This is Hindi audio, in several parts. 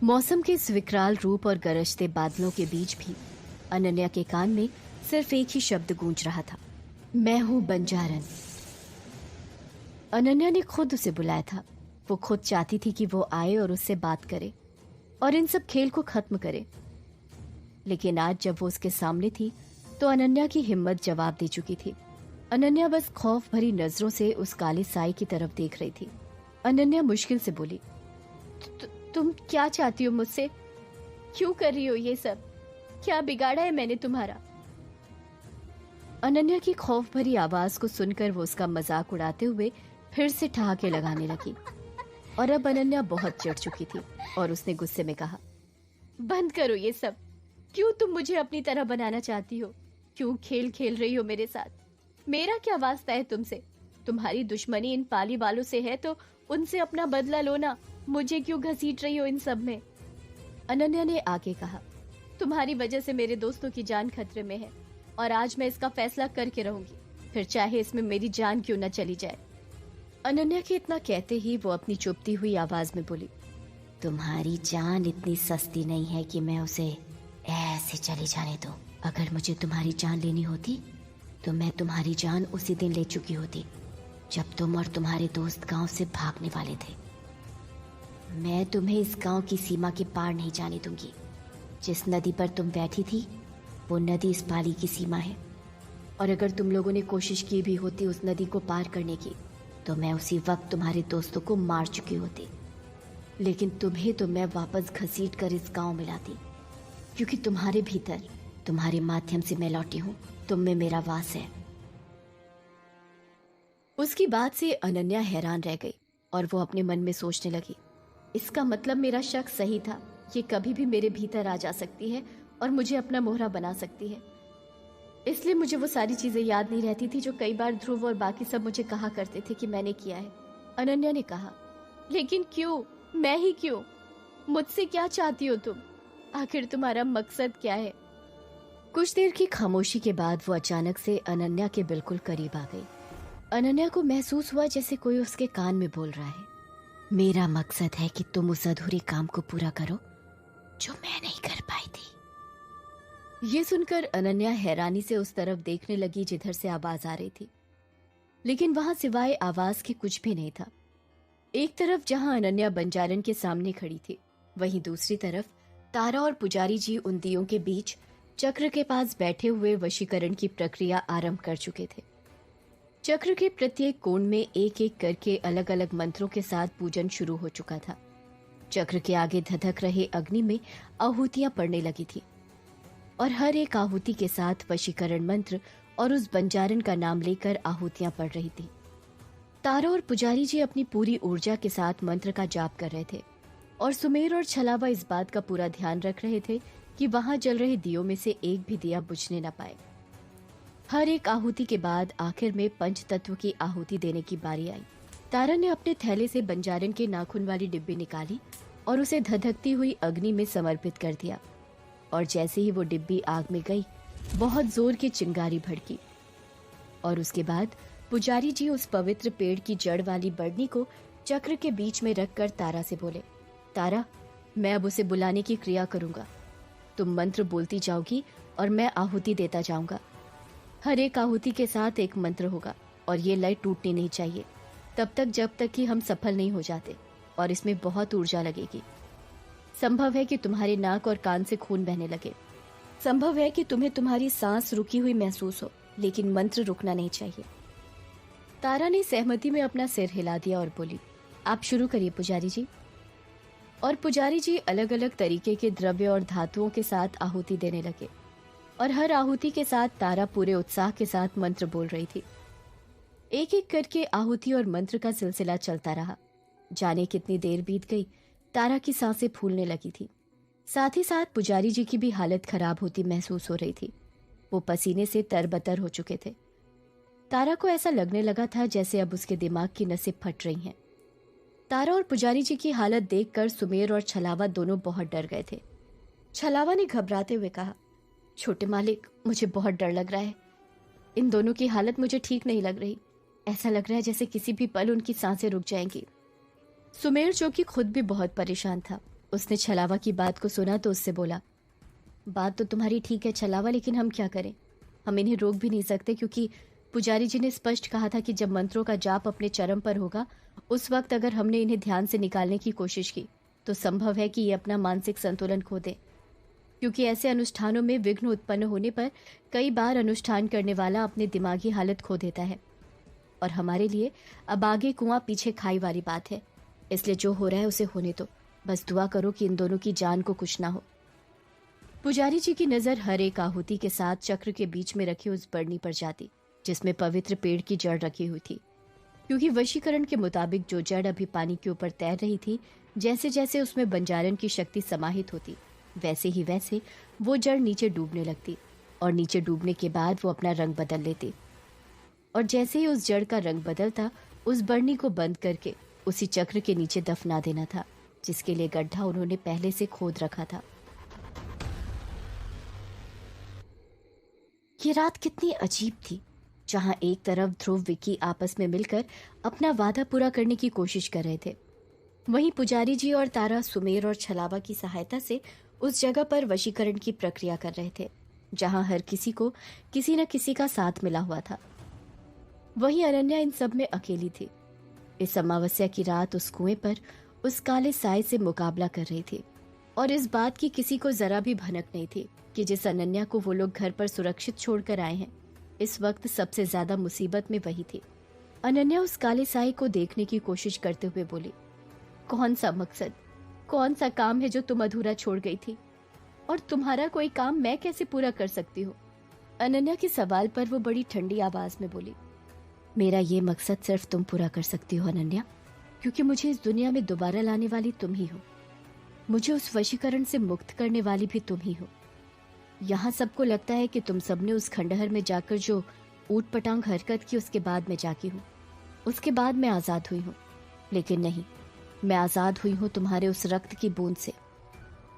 मौसम के इस विकराल रूप और गरजते बादलों के बीच भी अनन्या के कान में सिर्फ एक ही शब्द गूंज रहा था, मैं हूं बंजारन। अनन्या ने खुद उसे बुलाया था। वो खुद चाहती थी कि वो आए और उससे बात करे और इन सब खेल को खत्म करे। लेकिन आज जब वो उसके सामने थी तो अनन्या की हिम्मत जवाब दे चुकी थी। अनन्या बस खौफ भरी नजरों से उस काली साई की तरफ देख रही थी। अनन्या मुश्किल से बोली, तुम क्या चाहती हो मुझसे? क्यों कर रही हो ये सब? क्या बिगाड़ा है मैंने तुम्हारा? अनन्या की खौफ भरी आवाज को सुनकर वो उसका मजाक उड़ाते हुए फिर से ठहाके लगाने लगी। और अब अनन्या बहुत चिढ़ चुकी थी और उसने गुस्से में कहा, बंद करो ये सब। क्यों तुम मुझे अपनी तरह बनाना चाहती हो? क्यों खेल खेल रही हो मेरे साथ? मेरा क्या वास्ता है तुमसे? तुम्हारी दुश्मनी इन पाली वालों से है तो उनसे अपना बदला लो ना। मुझे क्यों घसीट रही हो इन सब में? अनन्या ने आगे कहा, तुम्हारी वजह से मेरे दोस्तों की जान खतरे में है और आज मैं इसका फैसला करके रहूंगी, फिर चाहे इसमें मेरी जान क्यों न चली जाए। अनन्या के इतना कहते ही वो अपनी चुपती हुई आवाज में बोली, तुम्हारी जान इतनी सस्ती नहीं है कि मैं उसे ऐसे चली जाने दूं। अगर मुझे तुम्हारी जान लेनी होती तो मैं तुम्हारी जान उसी दिन ले चुकी होती जब तुम और तुम्हारे दोस्त गांव से भागने वाले थे। मैं तुम्हें इस गांव की सीमा के पार नहीं जाने दूंगी। जिस नदी पर तुम बैठी थी वो नदी इस पाली की सीमा है और अगर तुम लोगों ने कोशिश की भी होती उस नदी को पार करने की तो मैं उसी वक्त तुम्हारे दोस्तों को मार चुकी होती। लेकिन तुम्हें तो मैं वापस घसीट कर इस गांव में लाती, क्योंकि तुम्हारे भीतर, तुम्हारे माध्यम से मैं लौटी हूं। तुम में मेरा वास है। उसकी बात से अनन्या हैरान रह गई और वो अपने मन में सोचने लगी, इसका मतलब मेरा शक सही था। ये कभी भी मेरे भीतर आ जा सकती है और मुझे अपना मोहरा बना सकती है। इसलिए मुझे वो सारी चीजें याद नहीं रहती थी जो कई बार ध्रुव और बाकी सब मुझे कहा करते थे कि मैंने किया है। अनन्या ने कहा, लेकिन क्यों? मैं ही क्यों? मुझसे क्या चाहती हो तुम? आखिर तुम्हारा मकसद क्या है? कुछ देर की खामोशी के बाद वो अचानक से अनन्या के बिल्कुल करीब आ गई। अनन्या को महसूस हुआ जैसे कोई उसके कान में बोल रहा है, मेरा मकसद है कि तुम उस अधूरे काम को पूरा करो जो मैं नहीं कर पाई थी। ये सुनकर अनन्या हैरानी से उस तरफ देखने लगी जिधर से आवाज आ रही थी, लेकिन वहां सिवाय आवाज के कुछ भी नहीं था। एक तरफ जहां अनन्या बंजारन के सामने खड़ी थी, वहीं दूसरी तरफ तारा और पुजारी जी उन दियों के बीच चक्र के पास बैठे हुए वशीकरण की प्रक्रिया आरंभ कर चुके थे। चक्र के प्रत्येक कोण में एक एक करके अलग अलग मंत्रों के साथ पूजन शुरू हो चुका था। चक्र के आगे धधक रहे अग्नि में आहुतियां पड़ने लगी थी और हर एक आहुति के साथ वशीकरण मंत्र और उस बंजारन का नाम लेकर आहुतियां पड़ रही थी। तारा और पुजारी जी अपनी पूरी ऊर्जा के साथ मंत्र का जाप कर रहे थे और सुमेर और छलावा इस बात का पूरा ध्यान रख रहे थे कि वहां जल रहे दियों में से एक भी दिया बुझने न पाए। हर एक आहुति के बाद आखिर में पंच तत्व की आहुति देने की बारी आई। तारा ने अपने थैले से बंजारन के नाखून वाली डिब्बी निकाली और उसे धधकती हुई अग्नि में समर्पित कर दिया और जैसे ही वो डिब्बी आग में गई, बहुत जोर की चिंगारी भड़की और उसके बाद पुजारी जी उस पवित्र पेड़ की जड़ वाली बरनी को चक्र के बीच में रखकर तारा से बोले, तारा, मैं अब उसे बुलाने की क्रिया करूंगा। तुम मंत्र बोलती जाओगी और मैं आहुति देता जाऊंगा। हर एक आहुति के साथ एक मंत्र होगा और ये लय टूटनी नहीं चाहिए तब तक जब तक कि हम सफल नहीं हो जाते और इसमें बहुत ऊर्जा लगेगी। संभव है कि तुम्हारे नाक और कान से खून बहने लगे। संभव है कि तुम्हें तुम्हारी सांस रुकी हुई महसूस हो, लेकिन मंत्र रुकना नहीं चाहिए। तारा ने सहमति में अपना सिर हिला दिया और बोली, आप शुरू करिए पुजारी जी। और पुजारी जी अलग अलग तरीके के द्रव्य और धातुओं के साथ आहुति देने लगे और हर आहुति के साथ तारा पूरे उत्साह के साथ मंत्र बोल रही थी। एक एक करके आहुति और मंत्र का सिलसिला चलता रहा। जाने कितनी देर बीत गई, तारा की सांसें फूलने लगी थी। साथ ही साथ पुजारी जी की भी हालत खराब होती महसूस हो रही थी। वो पसीने से तरबतर हो चुके थे। तारा को ऐसा लगने लगा था जैसे अब उसके दिमाग की नसें फट रही हैं। तारा और पुजारी जी की हालत देखकर सुमेर और छलावा दोनों बहुत डर गए थे। छलावा ने घबराते हुए कहा, छोटे मालिक, मुझे बहुत डर लग रहा है। इन दोनों की हालत मुझे ठीक नहीं लग रही। ऐसा लग रहा है जैसे किसी भी पल उनकी सांसें रुक जाएंगी। सुमेर, जो कि खुद भी बहुत परेशान था, उसने छलावा की बात को सुना तो उससे बोला, बात तो तुम्हारी ठीक है छलावा, लेकिन हम क्या करें? हम इन्हें रोक भी नहीं सकते, क्योंकि पुजारी जी ने स्पष्ट कहा था कि जब मंत्रों का जाप अपने चरम पर होगा, उस वक्त अगर हमने इन्हें ध्यान से निकालने की कोशिश की तो संभव है कि ये अपना मानसिक संतुलन खो दे, क्योंकि ऐसे अनुष्ठानों में विघ्न उत्पन्न होने पर कई बार अनुष्ठान करने वाला अपनी दिमागी हालत खो देता है। और हमारे लिए अब आगे कुआं पीछे खाई वाली बात है, इसलिए जो हो रहा है उसे होने दो। बस दुआ करो कि इन दोनों की जान को कुछ ना हो। पुजारी जी की नजर हर एक आहुति के साथ चक्र के बीच में रखे उस बरनी पर जाती, जिसमें पवित्र पेड़ की जड़ रखी हुई थी, क्योंकि वशीकरण के मुताबिक जो जड़ अभी पानी के ऊपर तैर रही थी, जैसे जैसे उसमें बंजारन की शक्ति समाहित होती, वैसे वो जड़ नीचे डूबने लगती, और नीचे डूबने के बाद वो अपना रंग बदल लेती। और जैसे ही उस जड़ का रंग बदलता, उस बरनी को बंद करके उसी चक्र के नीचे दफना देना था, जिसके लिए गड्ढा उन्होंने पहले से खोद रखा था। ये रात कितनी अजीब थी, जहां एक तरफ ध्रुव विक्की आपस में मिलकर अपना वादा पूरा करने की कोशिश कर रहे थे, वहीं पुजारी जी और तारा सुमेर और छलावा की सहायता से उस जगह पर वशीकरण की प्रक्रिया कर रहे थे, जहां हर किसी को किसी न किसी का साथ मिला हुआ था। वहीं अनन्या इन सब में अकेली थी। इस अमावस्या की रात उस कुएं पर उस काले साए से मुकाबला कर रही थी, और इस बात की किसी को जरा भी भनक नहीं थी कि जिस अनन्या को वो लोग घर पर सुरक्षित छोड़कर आए हैं, इस वक्त सबसे ज्यादा मुसीबत में वही थी। अनन्या उस काले साए को देखने की कोशिश करते हुए बोली, कौन सा मकसद, कौन सा काम है जो तुम अधूरा छोड़ गई थी, और तुम्हारा कोई काम मैं कैसे पूरा कर सकती हूँ? अनन्या के सवाल पर वो बड़ी ठंडी आवाज में बोली, मेरा ये मकसद सिर्फ तुम पूरा कर सकती हो अनन्या, क्योंकि मुझे इस दुनिया में दोबारा लाने वाली तुम ही हो। मुझे उस वशीकरण से मुक्त करने वाली भी तुम ही हो। यहाँ सबको लगता है कि तुम सबने उस खंडहर में जाकर जो ऊट पटांग हरकत की, उसके बाद मैं जागी हूँ, उसके बाद मैं आजाद हुई हूँ। लेकिन नहीं, मैं आजाद हुई हूँ तुम्हारे उस रक्त की बूंद से।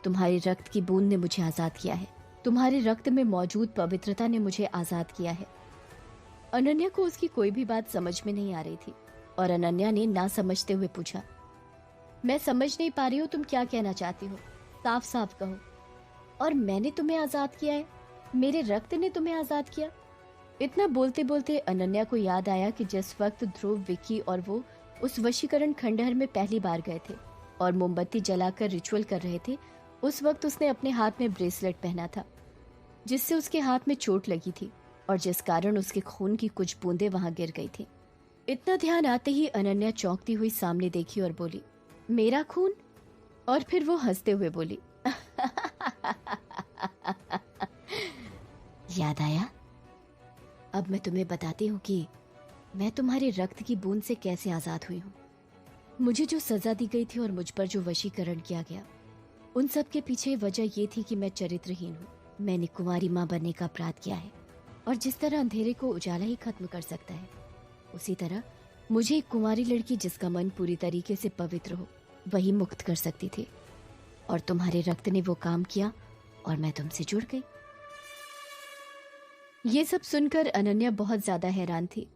तुम्हारी रक्त की बूंद ने मुझे आजाद किया है, तुम्हारे रक्त में मौजूद पवित्रता ने मुझे आजाद किया है। अनन्या को उसकी कोई भी बात समझ में नहीं आ रही थी, और अनन्या ने ना समझते हुए पूछा, मैं समझ नहीं पा रही हूँ तुम क्या कहना चाहती हो, साफ साफ कहो। और मैंने तुम्हें आजाद किया है? मेरे रक्त ने तुम्हें आजाद किया? इतना बोलते बोलते अनन्या को याद आया कि जिस वक्त ध्रुव, विक्की और वो उस वशीकरण खंडहर में पहली बार गए थे और मोमबत्ती जलाकर रिचुअल कर रहे थे, उस वक्त उसने अपने हाथ में ब्रेसलेट पहना था, जिससे उसके हाथ में चोट लगी थी और जिस कारण उसके खून की कुछ बूंदें वहां गिर गई थी। इतना ध्यान आते ही अनन्या चौंकती हुई सामने देखी और बोली, मेरा खून? और फिर वो हंसते हुए बोली, याद आया? अब मैं तुम्हें बताती हूँ कि मैं तुम्हारे रक्त की बूंद से कैसे आजाद हुई हूँ। मुझे जो सजा दी गई थी और मुझ पर जो वशीकरण किया गया, उन सब के पीछे वजह ये थी कि मैं चरित्रहीन हूँ। मैंने कुंवारी माँ बनने का अपराध किया है, और जिस तरह अंधेरे को उजाला ही खत्म कर सकता है, उसी तरह मुझे एक कुंवारी लड़की जिसका मन पूरी तरीके से पवित्र हो, वही मुक्त कर सकती थी। और तुम्हारे रक्त ने वो काम किया और मैं तुमसे जुड़ गई। ये सब सुनकर अनन्या बहुत ज्यादा हैरान थी।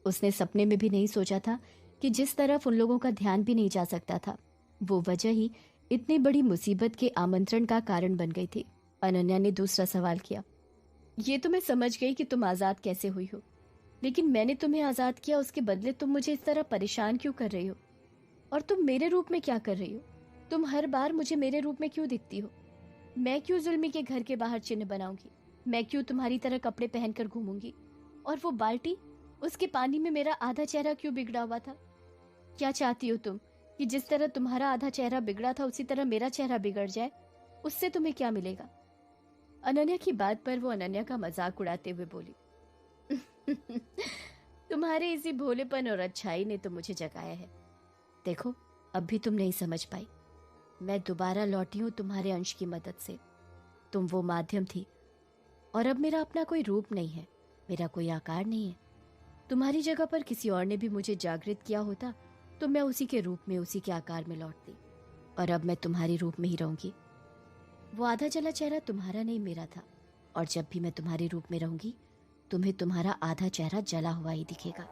उसने सपने में भी नहीं सोचा था कि जिस तरफ उन लोगों का ध्यान भी नहीं जा सकता था, वो वजह ही इतनी बड़ी मुसीबत के आमंत्रण का कारण बन गई थी। अनन्या ने दूसरा सवाल किया, ये तो मैं समझ गई कि तुम आजाद कैसे हुई हो, लेकिन मैंने तुम्हें आजाद किया, उसके बदले तुम मुझे इस तरह परेशान क्यों कर रही हो? और तुम मेरे रूप में क्या कर रही हो? तुम हर बार मुझे मेरे रूप में क्यों दिखती हो? मैं क्यों जुल्मी के घर के बाहर चिन्ह बनाऊंगी? मैं क्यों तुम्हारी तरह कपड़े पहनकर घूमूंगी? और वो बाल्टी, उसके पानी में मेरा आधा चेहरा क्यों बिगड़ा हुआ था? क्या चाहती हो तुम कि जिस तरह तुम्हारा आधा चेहरा बिगड़ा था उसी तरह मेरा चेहरा बिगड़ जाए? उससे तुम्हें क्या मिलेगा? अनन्या की बात पर वो अनन्या का मजाक उड़ाते हुए बोली, तुम्हारे इसी भोलेपन और अच्छाई ने तो मुझे जगाया है। देखो, अब भी तुम नहीं समझ पाई। मैं दोबारा लौटी हूं तुम्हारे अंश की मदद से। तुम वो माध्यम थी, और अब मेरा अपना कोई रूप नहीं है, मेरा कोई आकार नहीं है। तुम्हारी जगह पर किसी और ने भी मुझे जागृत किया होता तो मैं उसी के रूप में, उसी के आकार में लौटती, और अब मैं तुम्हारे रूप में ही रहूंगी। वो आधा जला चेहरा तुम्हारा नहीं, मेरा था, और जब भी मैं तुम्हारे रूप में रहूंगी तुम्हें तुम्हारा आधा चेहरा जला हुआ ही दिखेगा।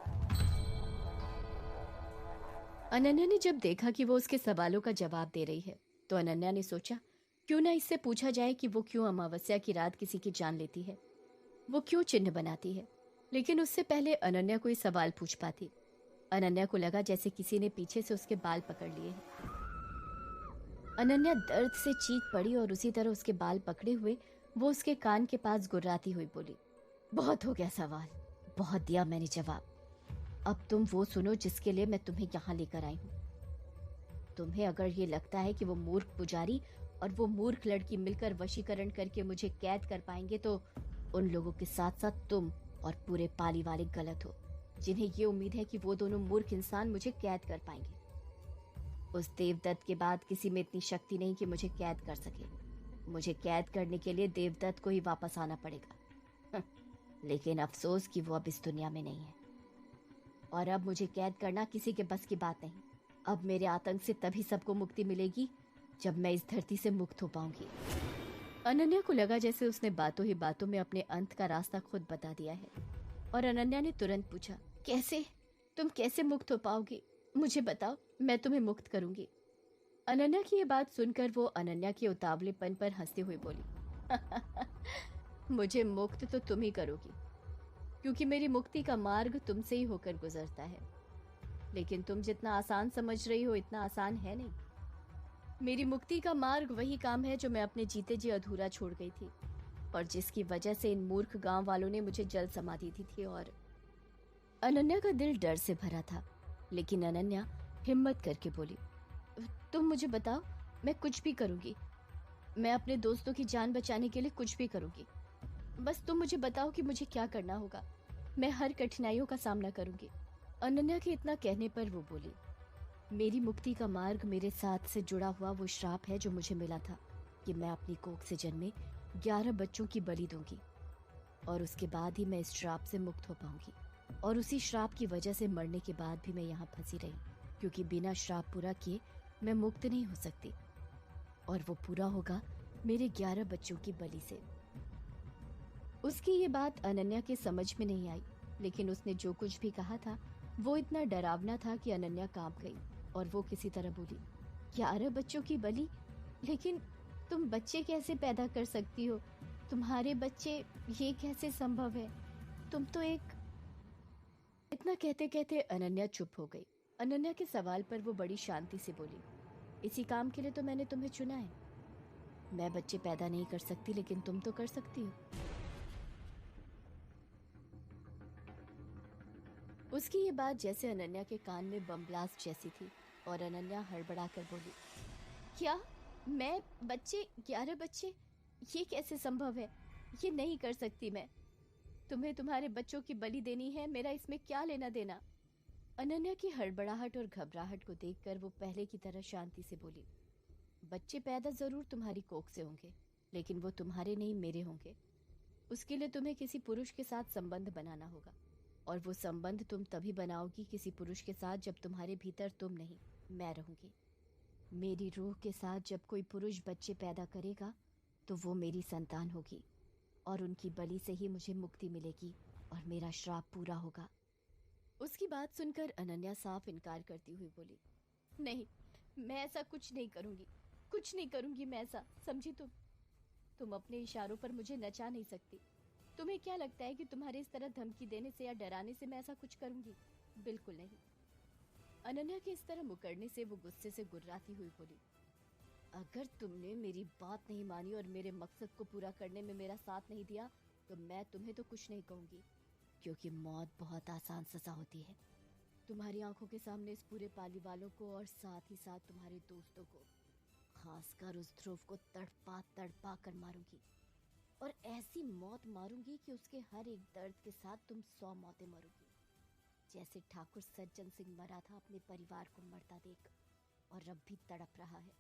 अनन्या ने जब देखा कि वो उसके सवालों का जवाब दे रही है, तो अनन्या ने सोचा, क्यों ना इससे पूछा जाए कि वो क्यों अमावस्या की रात किसी की जान लेती है, वो क्यों चिन्ह बनाती है। लेकिन उससे पहले अनन्या कोई सवाल पूछ पाती। अनन्या को लगा जैसे किसी ने पीछे से उसके बाल पकड़ लिए हैं। अनन्या दर्द से चीख पड़ी और उसी तरह उसके बाल पकड़े हुए वो उसके कान के पास गुर्राती हुई बोली, बहुत हो गया सवाल, बहुत दिया मैंने जवाब। अब तुम वो सुनो जिसके लिए मैं तुम्हें यहाँ लेकर आई हूँ। तुम्हें अगर ये लगता है कि वो मूर्ख पुजारी और वो मूर्ख लड़की मिलकर वशीकरण करके मुझे कैद कर पाएंगे, तो उन लोगों के साथ साथ तुम और पूरे पाली वाले गलत हो, जिन्हें ये उम्मीद है कि वो दोनों मूर्ख इंसान मुझे कैद कर पाएंगे। उस देवदत्त के बाद किसी में इतनी शक्ति नहीं कि मुझे कैद कर सके। मुझे कैद करने के लिए देवदत्त को ही वापस आना पड़ेगा। लेकिन अफसोस कि वो अब इस दुनिया में नहीं है, और अब मुझे कैद करना किसी के बस की बात नहीं। अब मेरे आतंक से तभी सबको मुक्ति मिलेगी जब मैं इस धरती से मुक्त हो पाऊंगी। अनन्या को लगा जैसे उसने बातों ही बातों में अपने अंत का रास्ता खुद बता दिया है, और अनन्या ने तुरंत पूछा, कैसे? तुम कैसे मुक्त हो पाओगी? मुझे बताओ, मैं तुम्हें मुक्त करूंगी। अनन्या की ये बात सुनकर वो अनन्या के उतावलेपन पर हंसते हुए बोली, मुझे मुक्त तो तुम ही करोगी, क्योंकि मेरी मुक्ति का मार्ग तुमसे ही होकर गुजरता है। लेकिन तुम जितना आसान समझ रही हो, इतना आसान है नहीं। मेरी मुक्ति का मार्ग वही काम है जो मैं अपने जीते जी अधूरा छोड़ गई थी, और जिसकी वजह से इन मूर्ख गांव वालों ने मुझे जल समाधि दी थी। और अनन्या का दिल डर से भरा था, लेकिन अनन्या हिम्मत करके बोली, तुम मुझे बताओ, मैं कुछ भी करूंगी। मैं अपने दोस्तों की जान बचाने के लिए कुछ भी करूंगी। बस तुम मुझे बताओ कि मुझे क्या करना होगा। मैं हर कठिनाइयों का सामना करूंगी। अनन्या के इतना कहने पर वो बोली, मेरी मुक्ति का मार्ग मेरे साथ से जुड़ा हुआ वो श्राप है जो मुझे मिला था कि मैं अपनी कोख से जन्मे 11 बच्चों की बलि दूंगी, और उसके बाद ही मैं इस श्राप से मुक्त हो पाऊंगी। और उसी श्राप की वजह से मरने के बाद भी मैं यहाँ फंसी रही, क्योंकि बिना श्राप पूरा किए मैं मुक्त नहीं हो सकती, और वो पूरा होगा मेरे 11 बच्चों की बलि से। उसकी ये बात अनन्या के समझ में नहीं आई, लेकिन उसने जो कुछ भी कहा था वो इतना डरावना था कि अनन्या कांप गई, और वो किसी तरह बोली, 11 बच्चों की बलि? लेकिन तुम बच्चे कैसे पैदा कर सकती हो? तुम्हारे बच्चे, ये कैसे संभव है? तुम तो एक। इतना कहते कहते अनन्या चुप हो गई। अनन्या के सवाल पर वो बड़ी शांति से बोली, इसी काम के लिए तो मैंने तुम्हें चुना है। मैं बच्चे पैदा नहीं कर सकती, लेकिन तुम तो कर सकती हो। उसकी ये बात जैसे अनन्या के कान में बम ब्लास्ट जैसी थी, और अनन्या हड़बड़ा कर बोली, क्या? मैं बच्चे, 11 बच्चे? ये कैसे संभव है? ये नहीं कर सकती मैं। तुम्हें तुम्हारे बच्चों की बलि देनी है, मेरा इसमें क्या लेना देना? अनन्या की हड़बड़ाहट और घबराहट को देखकर वो पहले की तरह शांति से बोली, बच्चे पैदा जरूर तुम्हारी कोख से होंगे, लेकिन वो तुम्हारे नहीं, मेरे होंगे। उसके लिए तुम्हें किसी पुरुष के साथ संबंध बनाना होगा, और वो संबंध तुम तभी बनाओगी किसी पुरुष के साथ जब तुम्हारे भीतर तुम नहीं, मैं रहूंगी। मेरी रूह के साथ जब कोई पुरुष बच्चे पैदा करेगा तो वो मेरी संतान होगी, और उनकी बलि से ही मुझे मुक्ति मिलेगी और मेरा श्राप पूरा होगा। उसकी बात सुनकर अनन्या साफ इनकार करती हुई बोली, नहीं, मैं ऐसा कुछ नहीं करूंगी, कुछ नहीं करूंगी मैं ऐसा, समझी तुम अपने इशारों पर मुझे नचा नहीं सकती। तुम्हें क्या लगता है कि तुम्हारे इस तरह धमकी देने से या डराने से मैं ऐसा कुछ करूंगी? बिल्कुल नहीं। अनन्या के इस तरह मुकरने से वो गुस्से से गुर्राती हुई बोली, अगर तुमने मेरी बात नहीं मानी और मेरे मकसद को पूरा करने में मेरा साथ नहीं दिया, तो मैं तुम्हें तो कुछ नहीं कहूंगी, क्योंकि मौत बहुत आसान सजा होती है। तुम्हारी आंखों के सामने इस पूरे पाली वालों को और साथ ही साथ तुम्हारे दोस्तों को, खासकर उस ध्रुव को तड़पा तड़पा कर मारूंगी, और ऐसी मौत मारूंगी कि उसके हर एक दर्द के साथ तुम 100 मौतें मरोगी, जैसे ठाकुर सज्जन सिंह मरा था अपने परिवार को मरता देख, और अब भी तड़प रहा है।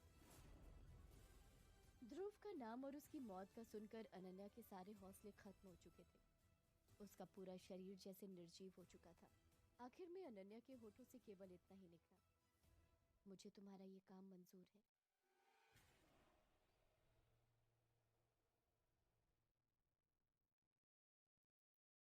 ध्रुव का नाम और उसकी मौत का सुनकर अनन्या के सारे हौसले खत्म हो चुके थे। उसका पूरा शरीर जैसे निर्जीव हो चुका था। आखिर में अनन्या के होठों से केवल इतना ही निकला, मुझे तुम्हारा ये काम मंजूर है।